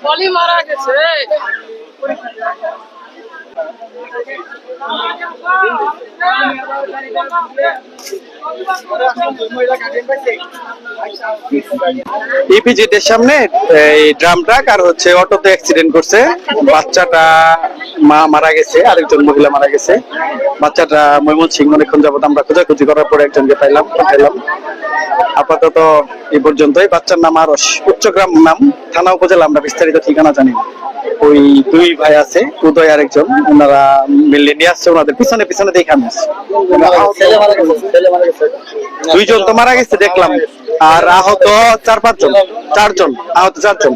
বলি মারা গেছে। ইপিজেটের সামনে এই ড্রাম ট্রাক আর হচ্ছে অটোতে অ্যাক্সিডেন্ট করছে। বাচ্চাটা মা মারা গেছে, আরেকজন মহিলা মারা গেছে। বাচ্চাটা ময়মনসিংহ অনেকক্ষণ যাবত আমরা খোঁজাখুঁজি করার পরে একজনকে পাইলাম। আপাতত এই পর্যন্তই। বাচ্চার নাম আরশ, উচ্চগ্রাম নাম, থানা উপজেলা আমরা বিস্তারিত ঠিকানা জানি না। ওই দুই ভাই আছে, উদয় আরেকজন, ওনারা মিলে নিয়ে আসছে। ওনাদের পিছনে পিছনে দেখে আমি আসছি। দুইজন তো মারা গেছে দেখলাম, আর আহত চারজন আহত চারজন।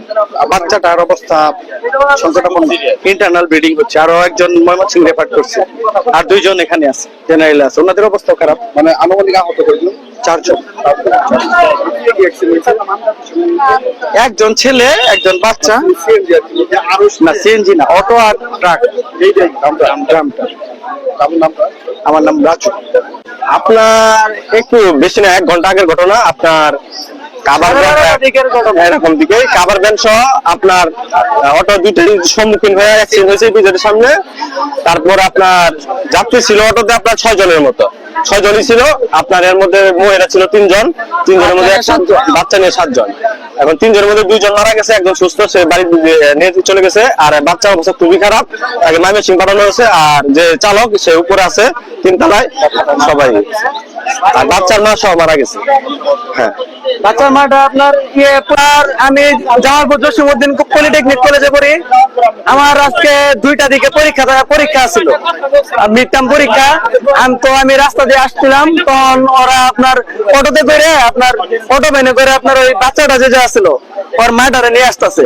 বাচ্চাটার অবস্থা সংকটাপন্ন, ইন্টারনাল ব্লিডিং হচ্ছে। আরো একজন ময়মনসিংহ রেফার করছে, আর দুইজন এখানে আছে, জেনারেল আছে। ওনাদের অবস্থা খারাপ, মানে আনুমানিক আহত চারজন। একজন ছেলে, একজন বাচ্চা। না সিএনজি না, অটো আর ট্রাক। আমার নাম রাজু। আপনার একটু বেশি না 1 ঘন্টা আগের ঘটনা। আপনার এরকম দিকে কাভার ভ্যান সহ আপনার অটো দুইটারই সম্মুখীন হয়ে অ্যাক্সিডেন্ট হয়েছে ইপিজেডের সামনে। তারপর আপনার যাত্রী ছিল অটোতে আপনার 6 জনের মতো, 6 জনই ছিল। আপনার এর মধ্যে মহিলা ছিল 3 জন, 3 জনের মধ্যে বাচ্চা নিয়ে 7 জন। এখন 3 জনের মধ্যে 2 জন মারা গেছে, একজন সুস্থ, সে বাড়ি নিয়ে চলে গেছে। আর বাচ্চার অবস্থা খুবই খারাপ, তাকে ময়মনসিংহ পাঠানো হয়েছে। আর যে চালক সে উপরে আছে 3 তলায়, সবাই। আর বাচ্চার মা সহ মারা গেছে। হ্যাঁ, বাচ্চার মাটা আপনার আমি যাওয়ার পর জসীমউদ্দিন পলিটেকনিক কলেজে পড়ি। আমার আজকে 2টা দিকে পরীক্ষা ছিল, মিড টার্ম পরীক্ষা। আমি রাস্তা দিয়ে আসছিলাম, তখন ওরা আপনার অটোতে করে, আপনার অটো ভ্যানে করে আপনার ওই বাচ্চাটা যে আসছিল ওর মাটারে নিয়ে আসতেছে।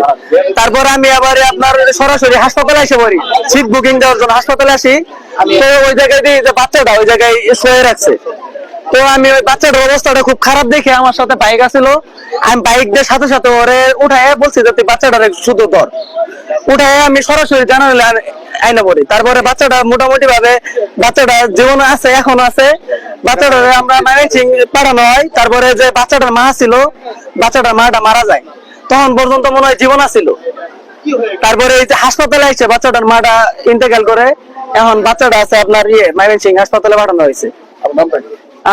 তারপর আমি আবার আপনার সরাসরি হাসপাতালে এসে পড়ি, সিট বুকিং দেওয়ার জন্য হাসপাতালে আসি। তো ওই জায়গায় দিয়ে যে বাচ্চাটা ওই জায়গায় শুয়ে রাখছে। তো আমি ওই বাচ্চাটার অবস্থাটা খুব খারাপ দেখে আমার সাথে বাইক আসছিল, আমি বাইক দিয়ে সাথে সাথে ওরে উঠায় বলছি যে তুই বাচ্চাটারে শুধু ধর। উঠায় আমি সরাসরি জানালে আইনা পড়ি। তারপরে বাচ্চাটা মোটামুটি ভাবে বাচ্চাটা জীবন আছে, এখন আছে। বাচ্চাটারে আমরা ময়মনসিংহ পাঠানো হয়। তারপরে যে বাচ্চাটার মা ছিল, বাচ্চাটার মাটা মারা যায়, তখন পর্যন্ত মনে হয় জীবন আছিল। তারপরে এই যে হাসপাতালে আসছে, বাচ্চাটার মাটা ইন্তেকাল করে। এখন বাচ্চাটা আছে আপনার ময়মনসিংহ হাসপাতালে পাঠানো হয়েছে।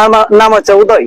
আমার নাম হচ্ছে উদয়।